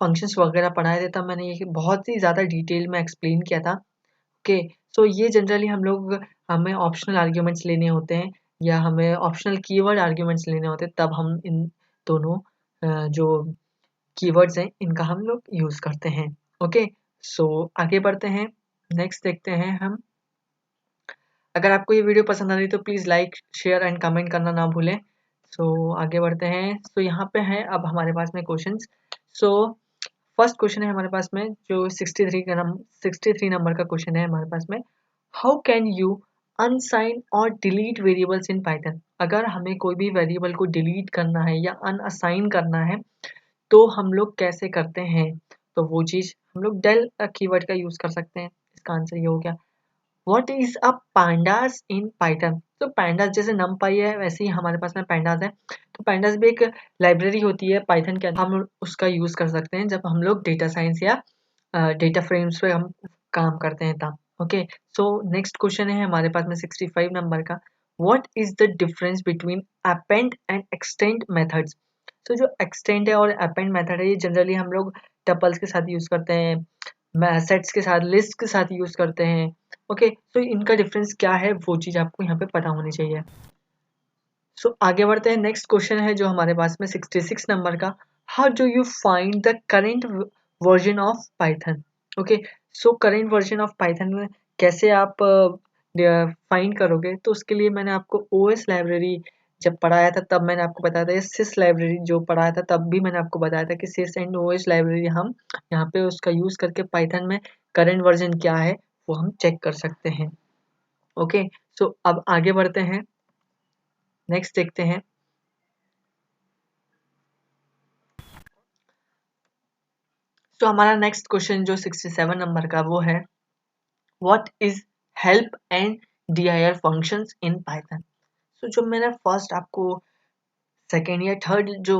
फंक्शंस वगैरह पढ़ाए थे तब मैंने ये बहुत ही ज़्यादा डिटेल में एक्सप्लेन किया था। ओके, सो ये जनरली हमें ऑप्शनल आर्ग्यूमेंट्स लेने होते हैं या हमें ऑप्शनल कीवर्ड आर्ग्यूमेंट्स लेने होते हैं, तब हम इन दोनों जो कीवर्ड्स हैं इनका हम लोग यूज़ करते हैं। ओके, सो आगे बढ़ते हैं। नेक्स्ट देखते हैं हम। अगर आपको ये वीडियो पसंद आ रही तो please like share and comment करना ना भूलें। सो आगे बढ़ते हैं। सो यहाँ पे हैं अब हमारे पास में क्वेश्चंस। सो फर्स्ट क्वेश्चन है हमारे पास में जो 63 नंबर का क्वेश्चन है हमारे पास में, हाउ कैन यू अनसाइन और डिलीट वेरिएबल्स इन पाइथन। अगर हमें कोई भी वेरिएबल को डिलीट करना है या अनअसाइन करना है तो हम लोग कैसे करते हैं, तो वो चीज़ हम लोग डेल कीवर्ड का यूज़ कर सकते हैं। इसका आंसर ये हो गया। What is a pandas in Python. तो pandas जैसे numpy है वैसे ही हमारे पास में pandas है। तो pandas भी एक लाइब्रेरी होती है पाइथन के अंदर, हम उसका यूज कर सकते हैं जब हम लोग डेटा साइंस या डेटा फ्रेम्स पे हम काम करते हैं तब। ओके, सो नेक्स्ट क्वेश्चन है हमारे पास में 65 नंबर का, what is the difference between append and extend methods. तो जो एक्सटेंड है और अपेंड मेथड है ये जनरली हम लोग टपल्स के साथ यूज करते हैं, सेट्स के साथ, लिस्ट के साथ यूज करते हैं। ओके, तो इनका डिफरेंस क्या है वो चीज़ आपको यहाँ पे पता होनी चाहिए। सो आगे बढ़ते हैं। नेक्स्ट क्वेश्चन है जो हमारे पास में 66 नंबर का, how do you find the current version of Python. Okay, so current version of Python में कैसे आप फाइंड करोगे, तो उसके लिए मैंने आपको ओएस लाइब्रेरी जब पढ़ाया था तब मैंने आपको बताया था, सिस लाइब्रेरी जो पढ़ाया था तब भी मैंने आपको बताया था कि सिस एंड ओएस लाइब्रेरी हम यहाँ पे उसका यूज़ करके पाइथन में करेंट वर्जन क्या है वो हम चेक कर सकते हैं। ओके, सो अब आगे बढ़ते हैं। नेक्स्ट देखते हैं। तो हमारा नेक्स्ट क्वेश्चन जो 67 नंबर का वो है, what is help and dir functions in Python. So जो मैंने फर्स्ट आपको सेकेंड या थर्ड जो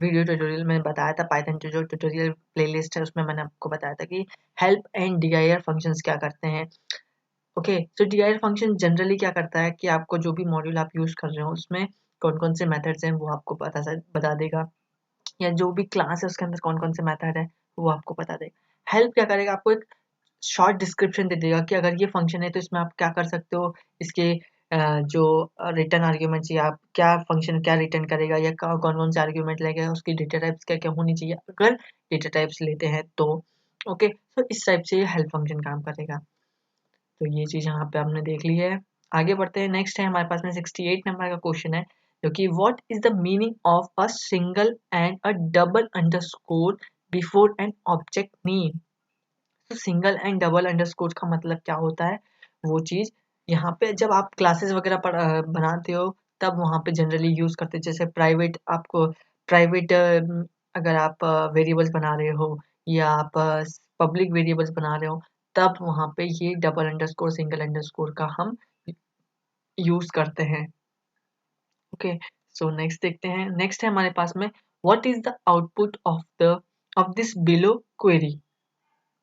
वीडियो ट्यूटोरियल में बताया था, पाइथन जो ट्यूटोरियल प्लेलिस्ट है उसमें मैंने आपको बताया था कि हेल्प एंड dir फंक्शंस क्या करते हैं। ओके, तो dir फंक्शन जनरली क्या करता है कि आपको जो भी मॉड्यूल आप यूज कर रहे हो उसमें कौन कौन से मेथड्स हैं वो आपको बता देगा, या जो भी क्लास है उसके अंदर कौन कौन से मेथड है वो आपको बता देगा। हेल्प क्या करेगा, आपको एक शॉर्ट डिस्क्रिप्शन दे देगा कि अगर ये फंक्शन है तो इसमें आप क्या कर सकते हो, इसके जो रिटर्न आर्ग्यूमेंट्स या आप क्या फंक्शन क्या रिटर्न करेगा या कौन कौन से आर्ग्यूमेंट लेगा, उसकी डेटा टाइप्स क्या क्या होनी चाहिए अगर डेटा टाइप्स लेते हैं तो। ओके, तो इस टाइप से ये हेल्प फंक्शन काम करेगा। तो ये चीज़ यहाँ पे हमने देख ली है। आगे बढ़ते हैं, नेक्स्ट है हमारे पास में 68 नंबर का क्वेश्चन है, जो कि what is the meaning of a single and a double underscore before an object name. तो सिंगल एंड डबल अंडरस्कोर का मतलब क्या होता है, वो चीज़ यहाँ पे जब आप क्लासेस वगैरह बनाते हो तब वहाँ पे जनरली यूज़ करते हैं। जैसे प्राइवेट आपको प्राइवेट अगर आप वेरिएबल्स बना रहे हो या आप पब्लिक वेरिएबल्स बना रहे हो, तब वहाँ पे ये डबल अंडरस्कोर सिंगल अंडरस्कोर का हम यूज़ करते हैं। ओके, सो नेक्स्ट देखते हैं, नेक्स्ट है हमारे पास में what is the output of this below query.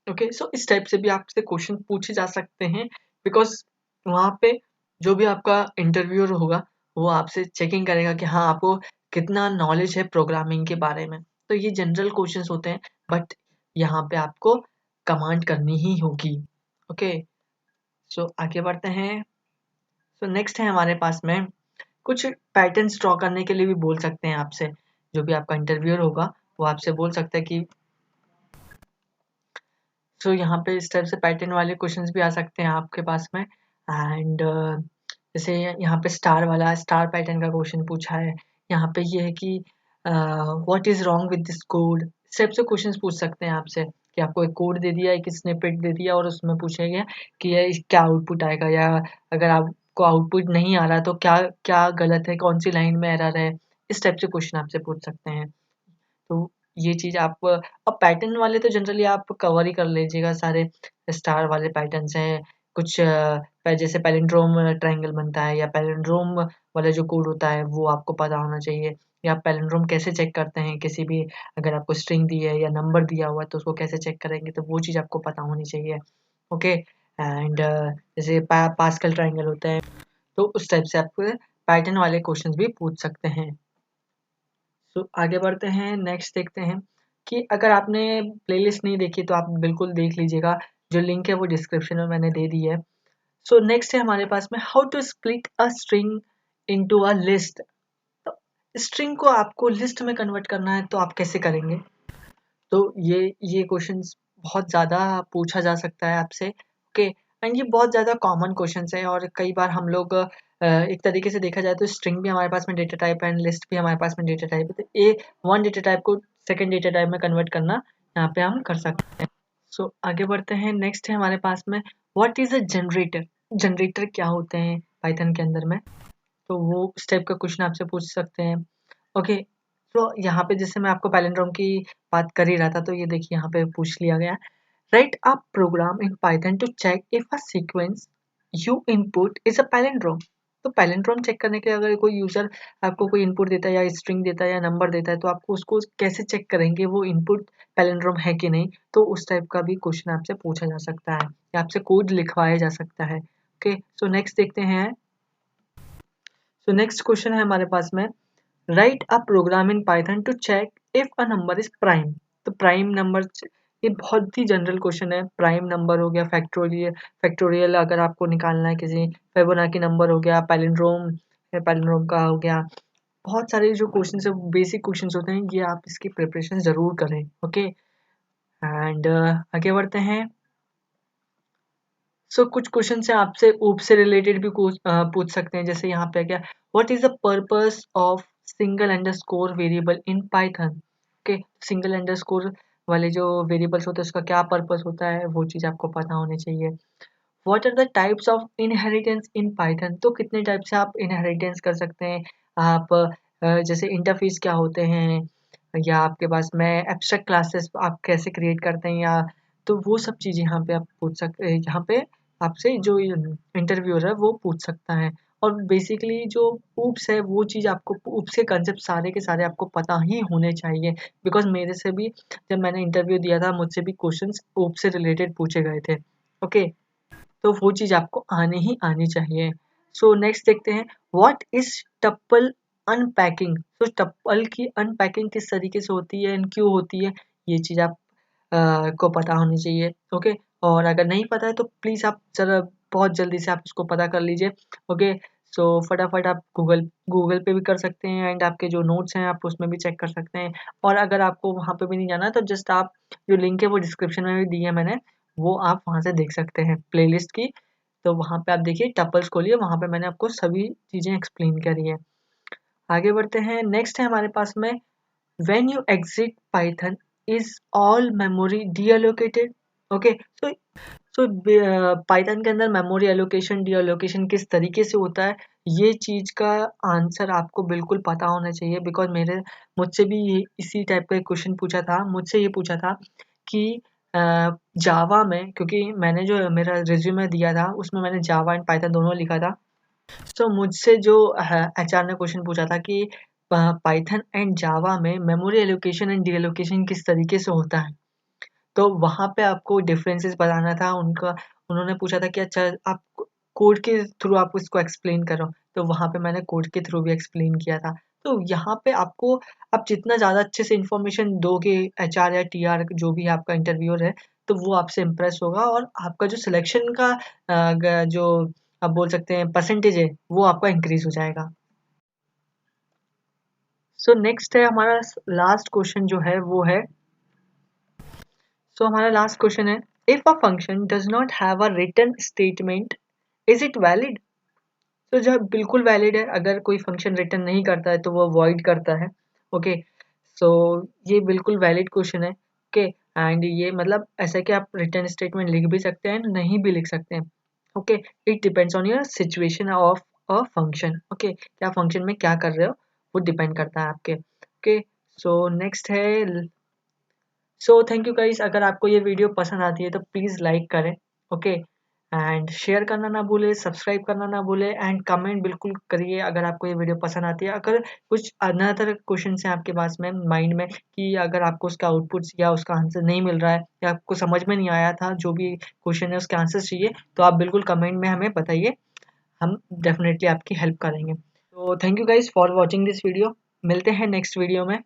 Okay, so इस टाइप से भी आपसे क्वेश्चन पूछे जा सकते हैं, बिकॉज वहाँ पे जो भी आपका इंटरव्यूअर होगा वो आपसे चेकिंग करेगा कि हाँ आपको कितना नॉलेज है प्रोग्रामिंग के बारे में। तो ये जनरल क्वेश्चंस होते हैं, बट यहाँ पे आपको कमांड करनी ही होगी। ओके, सो आगे बढ़ते हैं। सो नेक्स्ट है हमारे पास में कुछ पैटर्न्स ड्रॉ करने के लिए भी बोल सकते हैं आपसे, जो भी आपका इंटरव्यूअर होगा वो आपसे बोल सकता है कि सो यहाँ पे इस टाइप से पैटर्न वाले क्वेश्चंस भी आ सकते हैं आपके पास में। एंड जैसे यहाँ पे स्टार वाला स्टार पैटर्न का क्वेश्चन पूछा है, यहाँ पे ये है कि what is wrong with this code. इस टाइप से क्वेश्चंस पूछ सकते हैं आपसे कि आपको एक कोड दे दिया, एक स्निपेट दे दिया और उसमें पूछा गया कि ये क्या आउटपुट आएगा, या अगर आपको आउटपुट नहीं आ रहा तो क्या क्या गलत है, कौन सी लाइन में एरर है। इस टाइप से क्वेश्चन आपसे पूछ सकते हैं। तो ये चीज़ आप अब पैटर्न वाले तो जनरली आप कवर ही कर लीजिएगा, सारे स्टार वाले पैटर्न्स हैं। कुछ जैसे पैलिंड्रोम ट्रायंगल बनता है या पैलिंड्रोम वाला जो कोड होता है वो आपको पता होना चाहिए, या आप पैलिंड्रोम कैसे चेक करते हैं किसी भी, अगर आपको स्ट्रिंग दी है या नंबर दिया हुआ है तो उसको कैसे चेक करेंगे, तो वो चीज़ आपको पता होनी चाहिए। ओके, एंड जैसे पास्कल ट्रायंगल होता है, तो उस टाइप से आप पैटर्न वाले क्वेश्चंस भी पूछ सकते हैं। सो आगे बढ़ते हैं, नेक्स्ट देखते हैं कि अगर आपने प्लेलिस्ट नहीं देखी तो आप बिल्कुल देख लीजिएगा, जो लिंक है वो डिस्क्रिप्शन में मैंने दे दी है। सो नेक्स्ट है हमारे पास में how to split a string into a list. तो स्ट्रिंग को आपको लिस्ट में कन्वर्ट करना है तो आप कैसे करेंगे। तो ये क्वेश्चंस बहुत ज़्यादा पूछा जा सकता है आपसे। ओके, एंड ये बहुत ज़्यादा कॉमन क्वेश्चंस है, और कई बार हम लोग एक तरीके से देखा जाए तो स्ट्रिंग भी हमारे पास में डेटा टाइप है एंड लिस्ट भी हमारे पास में डेटा टाइप है, तो ए वन डेटा टाइप को सेकंड डेटा टाइप में कन्वर्ट करना यहाँ पे हम कर सकते हैं। सो आगे बढ़ते हैं, नेक्स्ट है हमारे पास में what is a generator. Generator क्या होते हैं पाइथन के अंदर में, तो वो इस टाइप का क्वेश्चन आपसे पूछ सकते हैं। ओके, तो यहाँ पे जैसे मैं आपको पैलिंड्रोम की बात कर ही रहा था, तो ये देखिए यहाँ पे पूछ लिया गया, write a program in Python to check if a sequence you input is a palindrome. तो पैलिंड्रोम चेक करने के लिए अगर कोई यूजर आपको कोई इनपुट देता है या स्ट्रिंग देता है या नंबर देता है, तो आपको उसको कैसे चेक करेंगे वो इनपुट पैलिंड्रोम है कि नहीं। तो उस टाइप का भी क्वेश्चन आपसे पूछा जा सकता है या आपसे कोड लिखवाया जा सकता है। ओके, सो नेक्स्ट देखते हैं। सो नेक्स्ट क्वेश्चन है हमारे पास में write a program in Python to check if a number is prime. तो प्राइम नंबर, ये बहुत ही जनरल क्वेश्चन है। प्राइम नंबर हो गया, फैक्टोरियल फैक्टोरियल अगर आपको निकालना है किसी, फिबोनाची नंबर हो गया, पैलिंड्रोम पैलिंड्रोम का हो गया। बहुत सारे जो क्वेश्चन है बेसिक क्वेश्चन होते हैं, ये आप इसकी प्रिपरेशन जरूर करें। ओके, एंड आगे बढ़ते हैं। सो कुछ क्वेश्चन से आपसे ऊप से रिलेटेड भी पूछ सकते हैं, जैसे यहाँ पे क्या, what is the purpose of single underscore variable in Python. Okay, single underscore वाले जो वेरिएबल्स होते हैं उसका क्या पर्पस होता है, वो चीज़ आपको पता होनी चाहिए। What are the types of inheritance in Python. तो कितने टाइप से आप इनहेरिटेंस कर सकते हैं आप, जैसे इंटरफेस क्या होते हैं, या आपके पास में एब्स्ट्रैक्ट क्लासेस आप कैसे क्रिएट करते हैं, या तो वो सब चीज़ यहाँ पे आप पूछ सकते हैं, यहाँ पे आपसे जो इंटरव्यूअर है वो पूछ सकता है। और बेसिकली जो ऊप्स है वो चीज़ आपको, ऊप्स के कंसेप्ट सारे के सारे आपको पता ही होने चाहिए, बिकॉज मेरे से भी जब मैंने इंटरव्यू दिया था मुझसे भी क्वेश्चंस ऊप से रिलेटेड पूछे गए थे। ओके, तो वो चीज़ आपको आनी ही आनी चाहिए। सो नेक्स्ट देखते हैं व्हाट इज टप्पल अनपैकिंग। तो टप्पल की अनपैकिंग किस तरीके से होती है एंड क्यों होती है, ये चीज़ आप को पता होनी चाहिए। ओके, और अगर नहीं पता है तो प्लीज़ आप ज़रा बहुत जल्दी से आप उसको पता कर लीजिए। ओके, सो फटाफट आप गूगल पे भी कर सकते हैं, एंड आपके जो नोट्स हैं आप उसमें भी चेक कर सकते हैं। और अगर आपको वहाँ पे भी नहीं जाना तो जस्ट आप, जो लिंक है वो डिस्क्रिप्शन में भी दी है मैंने, वो आप वहाँ से देख सकते हैं प्लेलिस्ट की। तो वहाँ पे आप देखिए टपल्स खोलिए, वहाँ पे मैंने आपको सभी चीज़ें एक्सप्लेन करी है। आगे बढ़ते हैं। नेक्स्ट है हमारे पास में when you exit Python is all memory deallocated? Okay, so Python के अंदर मेमोरी एलोकेशन डीएलोकेशन किस तरीके से होता है, ये चीज़ का आंसर आपको बिल्कुल पता होना चाहिए। बिकॉज मुझसे भी इसी टाइप का क्वेश्चन पूछा था, मुझसे ये पूछा था कि जावा में, क्योंकि मैंने जो मेरा रिज्यूमे दिया था उसमें मैंने जावा एंड पाइथन दोनों लिखा था। सो मुझसे जो एचआर ने क्वेश्चन पूछा था कि पाइथन एंड जावा में मेमोरी एलोकेशन एंड डीएलोकेशन किस तरीके से होता है, तो वहाँ पे आपको डिफरेंसेस बताना था उनका। उन्होंने पूछा था कि अच्छा आप कोड के थ्रू आप इसको एक्सप्लेन करो, तो वहाँ पे मैंने कोड के थ्रू भी एक्सप्लेन किया था। तो यहाँ पे आपको आप जितना ज़्यादा अच्छे से इन्फॉर्मेशन दोगे, एचआर या टीआर जो भी आपका इंटरव्यूअर है, तो वो आपसे इम्प्रेस होगा और आपका जो सिलेक्शन का जो आप बोल सकते हैं परसेंटेज है, वो आपका इंक्रीज हो जाएगा। सो नेक्स्ट है हमारा लास्ट क्वेश्चन जो है वो है, हमारा लास्ट क्वेश्चन है, if a function does not have a return statement is it valid? तो जब बिल्कुल वैलिड है, अगर कोई फंक्शन रिटर्न नहीं करता है तो वो वॉइड करता है। ओके, सो ये बिल्कुल वैलिड क्वेश्चन है। ओके, एंड ये मतलब ऐसा है कि आप रिटर्न स्टेटमेंट लिख भी सकते हैं, नहीं भी लिख सकते हैं। Okay, it depends on your situation of a function. Okay, क्या फंक्शन में क्या कर रहे हो वो डिपेंड करता है आपके। ओके, सो नेक्स्ट है, सो थैंक यू गाइस। अगर आपको ये वीडियो पसंद आती है तो प्लीज़ लाइक करें। ओके, एंड शेयर करना ना भूलें, सब्सक्राइब करना ना भूलें एंड कमेंट बिल्कुल करिए अगर आपको ये वीडियो पसंद आती है। अगर कुछ अनदर क्वेश्चन हैं आपके पास में माइंड में कि अगर आपको उसका आउटपुट्स या उसका आंसर नहीं मिल रहा है या आपको समझ में नहीं आया था जो भी क्वेश्चन है उसके आंसर चाहिए, तो आप बिल्कुल कमेंट में हमें बताइए, हम डेफिनेटली आपकी हेल्प करेंगे। तो thank you guys for watching this video. मिलते हैं नेक्स्ट वीडियो में।